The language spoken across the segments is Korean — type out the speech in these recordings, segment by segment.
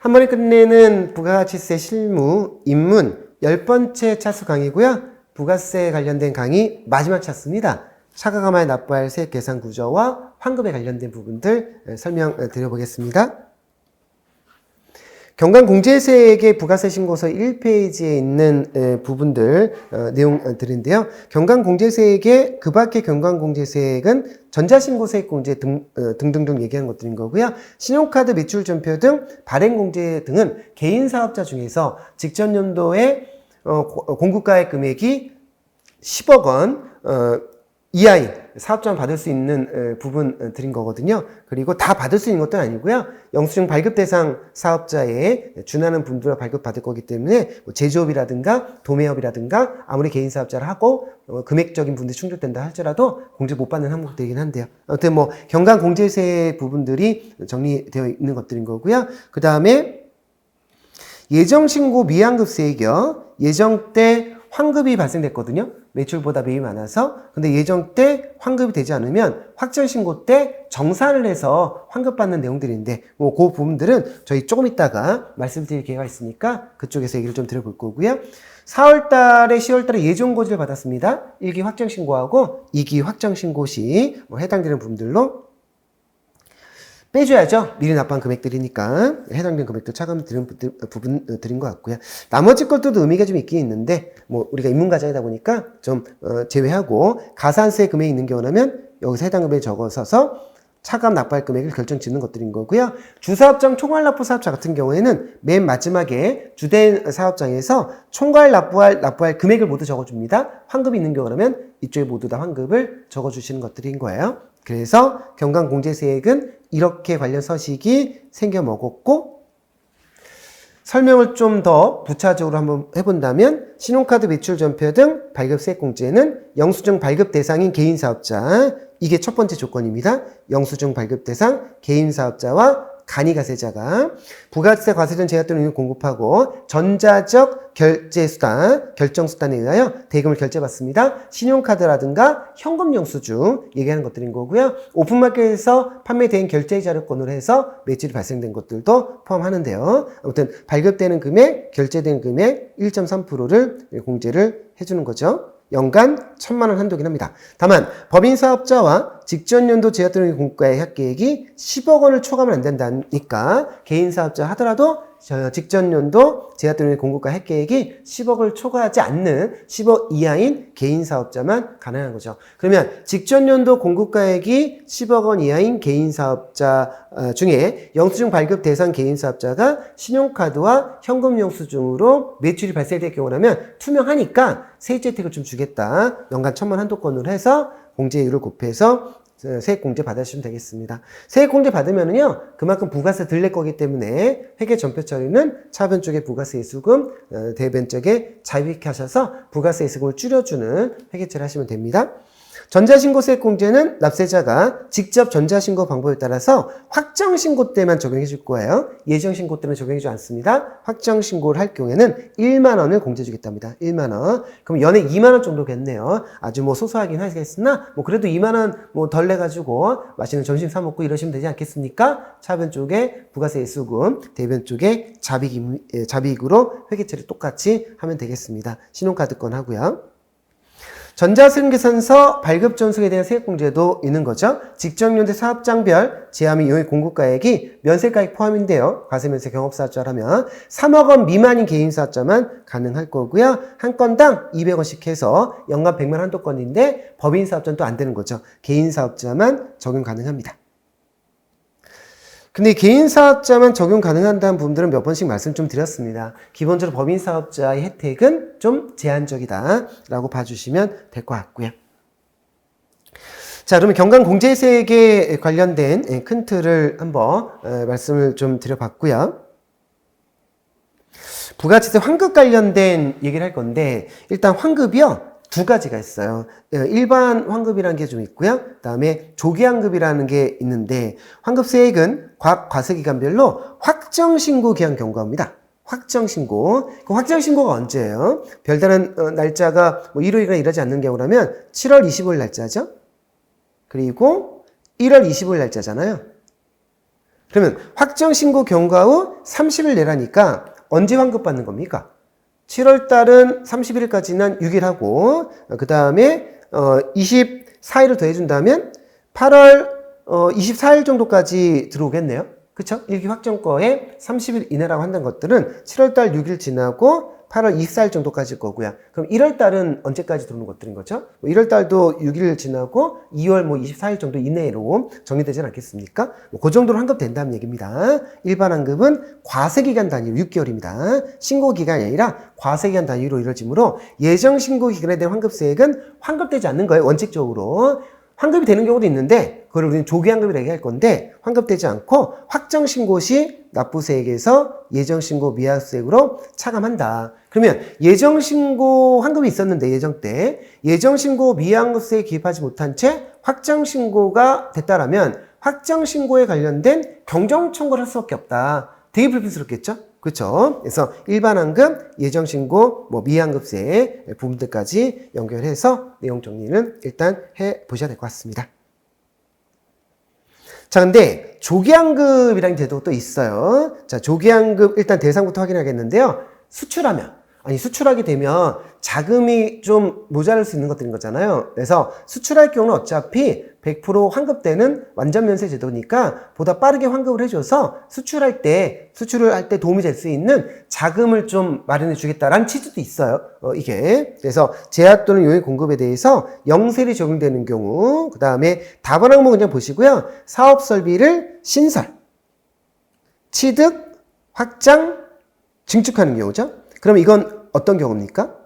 한 번에 끝내는 부가가치세 실무 입문 10번째 차수 강의고요. 부가세 관련된 강의 마지막 차수입니다. 차가감하에 납부할 세액 계산 구조와 환급에 관련된 부분들 설명드려보겠습니다. 경감공제세액의 부가세 신고서 1페이지에 있는 부분들 내용들인데요. 경감공제세액의 그 밖의 경감공제세액은 전자신고세액 공제 등등등 얘기하는 것들인 거고요. 신용카드 매출전표 등 발행공제 등은 개인사업자 중에서 직전연도에 공급가액 금액이 10억 원 이하인 사업자만 받을 수 있는 부분들인 거거든요. 그리고 다 받을 수 있는 것도 아니고요. 영수증 발급 대상 사업자에 준하는 분들과 발급받을 거기 때문에 제조업이라든가 도매업이라든가 아무리 개인 사업자를 하고 금액적인 분들이 충족된다 할지라도 공제 못 받는 항목들이긴 한데요. 아무튼 경감공제세 부분들이 정리되어 있는 것들인 거고요. 그 다음에 예정신고 미환급세액이요. 예정 때 환급이 발생됐거든요. 매출보다 매입이 많아서. 근데 예정 때 환급이 되지 않으면 확정신고 때 정산을 해서 환급받는 내용들인데 그 부분들은 저희 조금 이따가 말씀드릴 기회가 있으니까 그쪽에서 얘기를 좀 들어볼 거고요. 4월달에 10월달에 예정고지를 받았습니다. 1기 확정신고하고 2기 확정신고 시 해당되는 부분들로 빼줘야죠. 미리 납부한 금액들이니까 해당된 금액도 차감이 드린 부분들인 것 같고요. 나머지 것들도 의미가 좀 있긴 있는데 우리가 입문과정이다 보니까 좀 제외하고 가산세 금액이 있는 경우라면 여기서 해당 금액을 적어서 차감 납부할 금액을 결정 짓는 것들인 거고요. 주사업장 총괄납부 사업자 같은 경우에는 맨 마지막에 주된 사업장에서 총괄 납부할 금액을 모두 적어줍니다. 환급이 있는 경우라면 이쪽에 모두 다 환급을 적어주시는 것들인 거예요. 그래서 경감공제세액은 이렇게 관련 서식이 생겨 먹었고, 설명을 좀 더 부차적으로 한번 해본다면 신용카드 매출전표 등 발급세액공제는 영수증 발급 대상인 개인사업자, 이게 첫 번째 조건입니다. 영수증 발급 대상 개인사업자와 간이가세자가 부가세 과세전 제한 또는 공급하고 전자적 결정수단에 의하여 대금을 결제받습니다. 신용카드라든가 현금 영수증 얘기하는 것들인 거고요. 오픈마켓에서 판매된 결제자료권으로 해서 매출이 발생된 것들도 포함하는데요. 아무튼 발급되는 금액, 결제된 금액 1.3%를 공제를 해주는 거죠. 연간 1,000만 원 한도긴 합니다. 다만 법인사업자와 직전연도 제약등록 공과의 합계액이 10억 원을 초과하면 안 된다니까 개인사업자 하더라도 직전연도 제약등록 공급과 합계액이 10억을 초과하지 않는 10억 이하인 개인사업자만 가능한 거죠. 그러면 직전연도 공급가액이 10억 원 이하인 개인사업자 중에 영수증 발급 대상 개인사업자가 신용카드와 현금 영수증으로 매출이 발생될 경우라면 투명하니까 세액 혜택을 좀 주겠다. 연간 1,000만 한도권으로 해서 공제율을 곱해서 세액공제 받으시면 되겠습니다. 세액공제 받으면은요, 그만큼 부가세 덜 낼 거기 때문에 회계 전표 처리는 차변 쪽에 부가세 이수금, 대변 쪽에 자유회계하셔서 부가세 이수금을 줄여주는 회계 처리 하시면 됩니다. 전자신고세액공제는 납세자가 직접 전자신고 방법에 따라서 확정신고 때만 적용해 줄 거예요. 예정신고 때는 적용해 주지 않습니다. 확정신고를 할 경우에는 1만 원을 공제해 주겠답니다. 1만 원. 그럼 연에 2만 원 정도겠네요. 아주 소소하긴 하겠으나 그래도 2만 원 덜 내가지고 맛있는 점심 사 먹고 이러시면 되지 않겠습니까? 차변 쪽에 부가세 이수금, 대변 쪽에 자비익으로 회계 처리 똑같이 하면 되겠습니다. 신용카드권 하고요. 전자세금계산서 발급 전속에 대한 세액공제도 있는 거죠. 직전연도 사업장별 제한 및 용익 공급가액이 면세가액 포함인데요. 과세면세 경업사업자라면 3억 원 미만인 개인사업자만 가능할 거고요. 한 건당 200원씩 해서 연간 100만 한도권인데 법인사업자는 또 안 되는 거죠. 개인사업자만 적용 가능합니다. 근데 개인사업자만 적용 가능한다는 부분들은 몇 번씩 말씀 좀 드렸습니다. 기본적으로 법인사업자의 혜택은 좀 제한적이다 라고 봐주시면 될 것 같고요. 자, 그러면 경감공제세액에 관련된 큰 틀을 한번 말씀을 좀 드려봤고요. 부가치세 환급 관련된 얘기를 할 건데 일단 환급이요. 두 가지가 있어요. 일반 환급이라는 게 좀 있고요. 그 다음에 조기환급이라는 게 있는데 환급세액은 각 과세기간별로 확정신고 기한 경과입니다. 확정신고. 그 확정신고가 언제예요? 별다른 날짜가 1월이나 이러지 않는 경우라면 7월 25일 날짜죠. 그리고 1월 25일 날짜잖아요. 그러면 확정 신고 경과 후 30일 내라니까 언제 환급 받는 겁니까? 7월 달은 31일까지는 6일 하고 그 다음에 24일을 더해준다면 8월 24일 정도까지 들어오겠네요. 그쵸? 일기 확정거에 30일 이내라고 한다는 것들은 7월 달 6일 지나고 8월 24일 정도까지일 거고요. 그럼 1월 달은 언제까지 들어오는 것들인 거죠? 1월 달도 6일 지나고 2월 24일 정도 이내로 정리되지 않겠습니까? 그 정도로 환급된다는 얘기입니다. 일반 환급은 과세기간 단위로 6개월입니다. 신고기간이 아니라 과세기간 단위로 이루어지므로 예정 신고기간에 대한 환급세액은 환급되지 않는 거예요. 원칙적으로. 환급이 되는 경우도 있는데 그걸 우리는 조기환급이라고 얘기할 건데 환급되지 않고 확정신고 시 납부세액에서 예정신고 미약세액으로 차감한다. 그러면 예정신고 환급이 있었는데 예정 때 예정신고 미약세에 기입하지 못한 채 확정신고가 됐다라면 확정신고에 관련된 경정청구를 할 수밖에 없다. 되게 불편스럽겠죠? 그렇죠? 그래서 일반 환급, 예정신고, 미환급세 부분들까지 연결해서 내용 정리는 일단 해 보셔야 될 것 같습니다. 자, 근데 조기환급이라는 제도가 또 있어요. 자, 조기환급 일단 대상부터 확인하겠는데요. 수출하게 되면 자금이 좀 모자랄 수 있는 것들인 거잖아요. 그래서 수출할 경우는 어차피 100% 환급되는 완전 면세 제도니까 보다 빠르게 환급을 해줘서 수출을 할 때 도움이 될 수 있는 자금을 좀 마련해 주겠다라는 취지도 있어요. 이게. 그래서 제한 또는 용역 공급에 대해서 영세율이 적용되는 경우, 그 다음에 다번 항목 그냥 보시고요. 사업 설비를 신설, 취득, 확장, 증축하는 경우죠. 그럼 이건 어떤 경우입니까?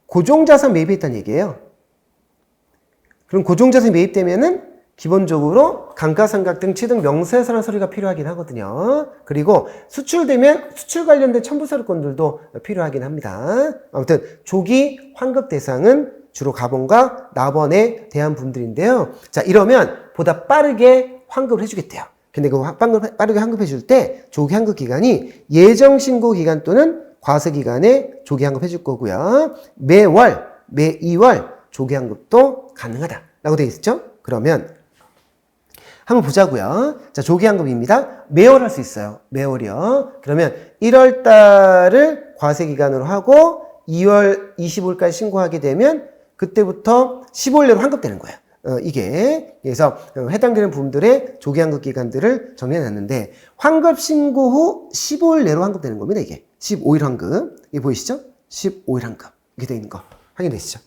고종자산 매입에 있다는 얘기예요. 그럼 고종자산이 매입되면은 기본적으로 감가상각 등 취득 명세서란 서류가 필요하긴 하거든요. 그리고 수출되면 수출 관련된 첨부서류권들도 필요하긴 합니다. 아무튼 조기 환급 대상은 주로 가본과 납원에 대한 분들인데요. 자, 이러면 보다 빠르게 환급을 해주겠대요. 근데 그 빠르게 환급해 줄 때 조기 환급 기간이 예정 신고 기간 또는 과세 기간에 조기 환급해 줄 거고요. 매월, 매 2월 조기 환급도 가능하다라고 되어 있죠. 그러면 한번 보자고요. 자, 조기 환급입니다. 매월 할 수 있어요. 매월이요. 그러면 1월 달을 과세 기간으로 하고 2월 25일까지 신고하게 되면 그때부터 15일 내로 환급되는 거예요. 이게 그래서 해당되는 부분들의 조기 환급 기간들을 정리해 놨는데 환급 신고 후 15일 내로 환급되는 겁니다. 이게 15일 환급. 이게 보이시죠? 15일 환급. 이렇게 되어 있는 거 확인되시죠?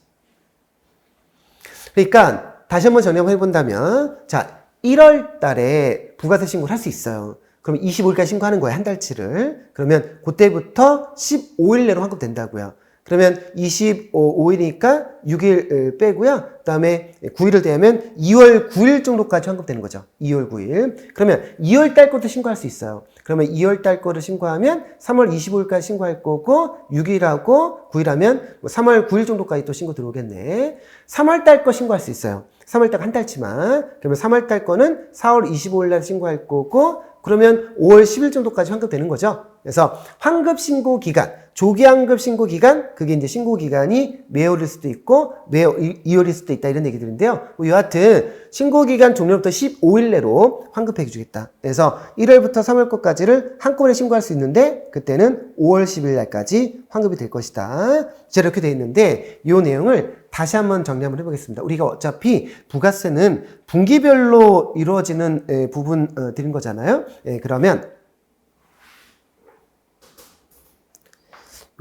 그러니까 다시 한번 정리 한번 해본다면 자, 1월 달에 부가세 신고를 할 수 있어요. 그럼 25일까지 신고하는 거예요. 한 달치를. 그러면 그때부터 15일 내로 환급된다고요. 그러면 25일이니까 6일 빼고요. 그 다음에 9일을 대하면 2월 9일 정도까지 환급되는 거죠. 2월 9일. 그러면 2월 달 것도 신고할 수 있어요. 그러면 2월 달 거를 신고하면 3월 25일까지 신고할 거고 6일하고 9일하면 3월 9일 정도까지 또 신고 들어오겠네. 3월 달 거 신고할 수 있어요. 3월 달 한 달치만. 그러면 3월 달 거는 4월 25일 날 신고할 거고 그러면 5월 10일 정도까지 환급되는 거죠. 그래서 환급 신고 기간, 조기 환급 신고 기간, 그게 이제 신고 기간이 매월일 수도 있고 2월일 수도 있다 이런 얘기들인데요. 여하튼 신고 기간 종료부터 15일 내로 환급해 주겠다. 그래서 1월부터 3월 것까지를 한꺼번에 신고할 수 있는데 그때는 5월 10일 날까지 환급이 될 것이다. 이렇게 돼 있는데 이 내용을 다시 한번 정리 한번 해보겠습니다. 우리가 어차피 부가세는 분기별로 이루어지는 부분들인 거잖아요. 그러면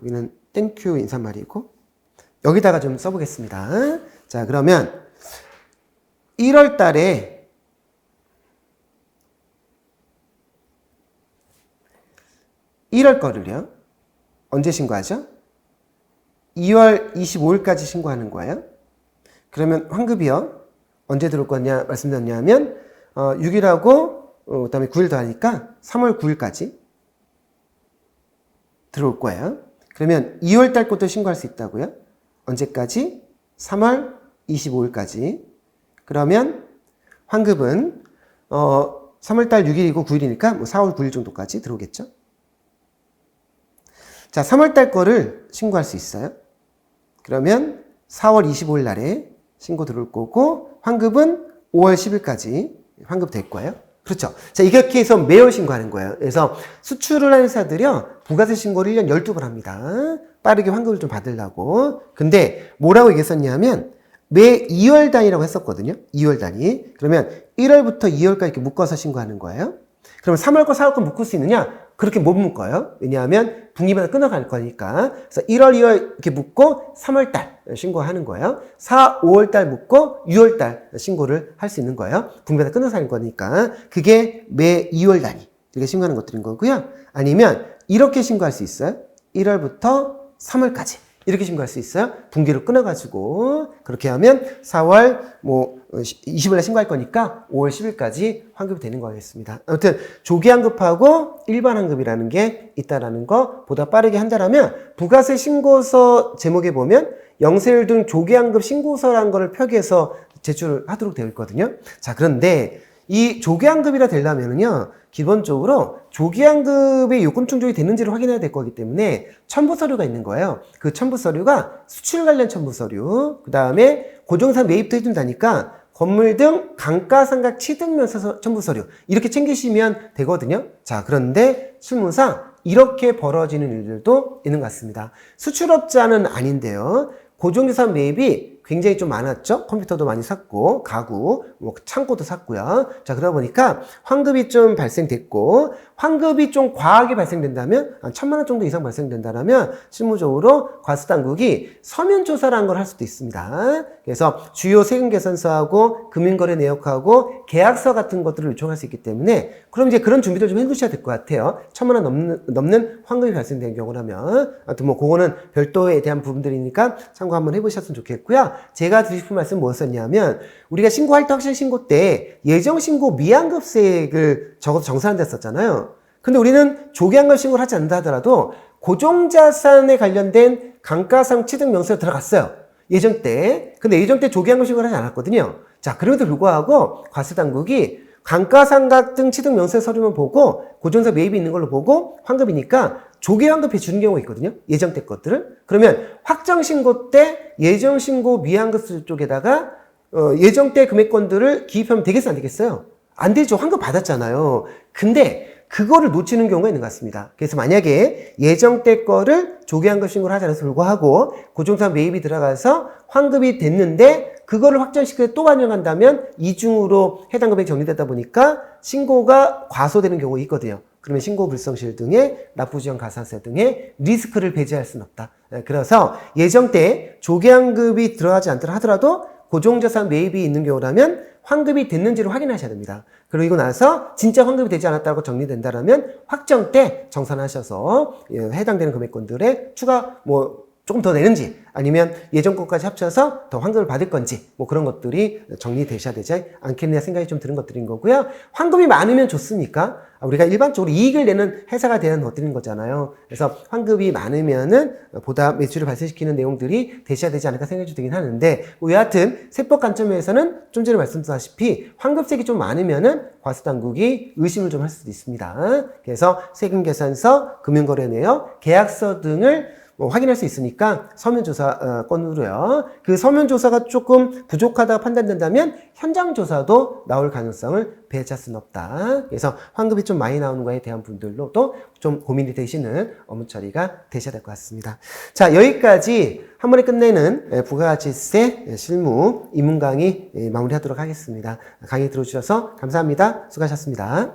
여기는 땡큐 인사말이고 여기다가 좀 써보겠습니다. 자, 그러면 1월 달에 1월 거를요. 언제 신고하죠? 2월 25일까지 신고하는 거예요. 그러면 환급이요. 언제 들어올 거냐 말씀드렸냐면 6일하고 그다음에 9일 더 하니까 3월 9일까지 들어올 거예요. 그러면 2월 달 것도 신고할 수 있다고요? 언제까지? 3월 25일까지. 그러면 환급은 3월 달 6일이고 9일이니까 4월 9일 정도까지 들어오겠죠? 자, 3월 달 거를 신고할 수 있어요. 그러면 4월 25일 날에 신고 들어올 거고 환급은 5월 10일까지 환급될 거예요. 그렇죠. 자, 이렇게 해서 매월 신고하는 거예요. 그래서 수출을 하는 회사들이요, 부가세 신고를 1년 12번 합니다. 빠르게 환급을 좀 받으려고. 근데 뭐라고 얘기했었냐면, 매 2월 단위라고 했었거든요. 2월 단위. 그러면 1월부터 2월까지 이렇게 묶어서 신고하는 거예요. 그러면 3월 거, 4월 거 묶을 수 있느냐? 그렇게 못 묶어요. 왜냐하면 분기마다 끊어갈 거니까. 그래서 1월, 2월 이렇게 묶고 3월 달 신고하는 거예요. 4, 5월 달 묶고 6월 달 신고를 할 수 있는 거예요. 분기마다 끊어서 하는 거니까. 그게 매 2월 단위 이렇게 신고하는 것들인 거고요. 아니면 이렇게 신고할 수 있어요. 1월부터 3월까지. 이렇게 신고할 수 있어요. 분기로 끊어가지고. 그렇게 하면 4월 20일에 신고할 거니까 5월 10일까지 환급이 되는 거겠습니다. 아무튼 조기환급하고 일반 환급이라는 게 있다라는 거 보다 빠르게 한다라면 부가세 신고서 제목에 보면 영세율 등 조기환급 신고서라는 거를 표기해서 제출을 하도록 되어 있거든요. 자, 그런데 이 조기환급이라 되려면은요, 기본적으로 조기환급의 요금 충족이 되는지를 확인해야 될 거기 때문에 첨부 서류가 있는 거예요. 그 첨부 서류가 수출 관련 첨부 서류, 그 다음에 고정산 매입도 해준다니까 건물 등 감가상각 취득면서 첨부 서류 이렇게 챙기시면 되거든요. 자, 그런데 실무상 이렇게 벌어지는 일들도 있는 것 같습니다. 수출업자는 아닌데요. 고정유산 매입이 굉장히 좀 많았죠. 컴퓨터도 많이 샀고, 가구, 창고도 샀고요. 자, 그러다 보니까 환급이 좀 발생됐고, 환급이 좀 과하게 발생된다면, 한 1,000만 원 정도 이상 발생된다면, 실무적으로 과세당국이 서면조사라는 걸 할 수도 있습니다. 그래서 주요 세금계산서하고 금융거래 내역하고 계약서 같은 것들을 요청할 수 있기 때문에, 그럼 이제 그런 준비를 좀 해두셔야 될 것 같아요. 1,000만 원 넘는 환급이 발생된 경우라면. 아무튼 그거는 별도에 대한 부분들이니까 참고 한번 해보셨으면 좋겠고요. 제가 드리고 싶은 말씀은 뭐였었냐면, 우리가 신고할 때 확실 신고 때 예정신고 미환급세액을 적어서 정산한다 했었잖아요. 근데 우리는 조기환급 신고를 하지 않는다 하더라도 고정자산에 관련된 감가상 취득 명세가 들어갔어요. 예정 때. 근데 예정 때 조기환급 신고를 하지 않았거든요. 자, 그럼에도 불구하고 과세당국이 감가상각 등 취득 명세 서류만 보고 고정사 매입이 있는 걸로 보고 환급이니까 조기 환급해 주는 경우가 있거든요. 예정 때 것들을. 그러면 확정 신고 때 예정 신고 미환급 쪽에다가 예정 때 금액권들을 기입하면 되겠어요, 안 되겠어요? 안 되죠. 환급 받았잖아요. 근데 그거를 놓치는 경우가 있는 것 같습니다. 그래서 만약에 예정 때 거를 조기 환급 신고를 하지 않아서 불구하고 고정사 매입이 들어가서 환급이 됐는데 그거를 확정시켜서 또 반영한다면 이중으로 해당 금액이 정리되다 보니까 신고가 과소되는 경우가 있거든요. 그러면 신고 불성실 등의 납부지연 가산세 등의 리스크를 배제할 수는 없다. 그래서 예정 때 조기환급이 들어가지 않더라 하더라도 고정자산 매입이 있는 경우라면 환급이 됐는지를 확인하셔야 됩니다. 그리고 나서 진짜 환급이 되지 않았다고 정리된다면 확정 때 정산하셔서 해당되는 금액권들의 추가 조금 더 내는지 아니면 예전 것까지 합쳐서 더 환급을 받을 건지 그런 것들이 정리되셔야 되지 않겠냐 생각이 좀 드는 것들인 거고요. 환급이 많으면 좋습니까? 우리가 일반적으로 이익을 내는 회사가 되는 것들인 거잖아요. 그래서 환급이 많으면은 보다 매출을 발생시키는 내용들이 되셔야 되지 않을까 생각이 되긴 하는데 여하튼 세법 관점에서는 좀 전에 말씀드렸다시피 환급세액이 좀 많으면은 과세당국이 의심을 좀 할 수도 있습니다. 그래서 세금계산서, 금융거래내역, 계약서 등을 확인할 수 있으니까 서면조사 건으로요. 그 서면조사가 조금 부족하다고 판단된다면 현장조사도 나올 가능성을 배제할 수는 없다. 그래서 환급이 좀 많이 나오는 거에 대한 분들로도 좀 고민이 되시는 업무 처리가 되셔야 될 것 같습니다. 자, 여기까지 한 번에 끝내는 부가가치세 실무 입문 강의 마무리하도록 하겠습니다. 강의 들어주셔서 감사합니다. 수고하셨습니다.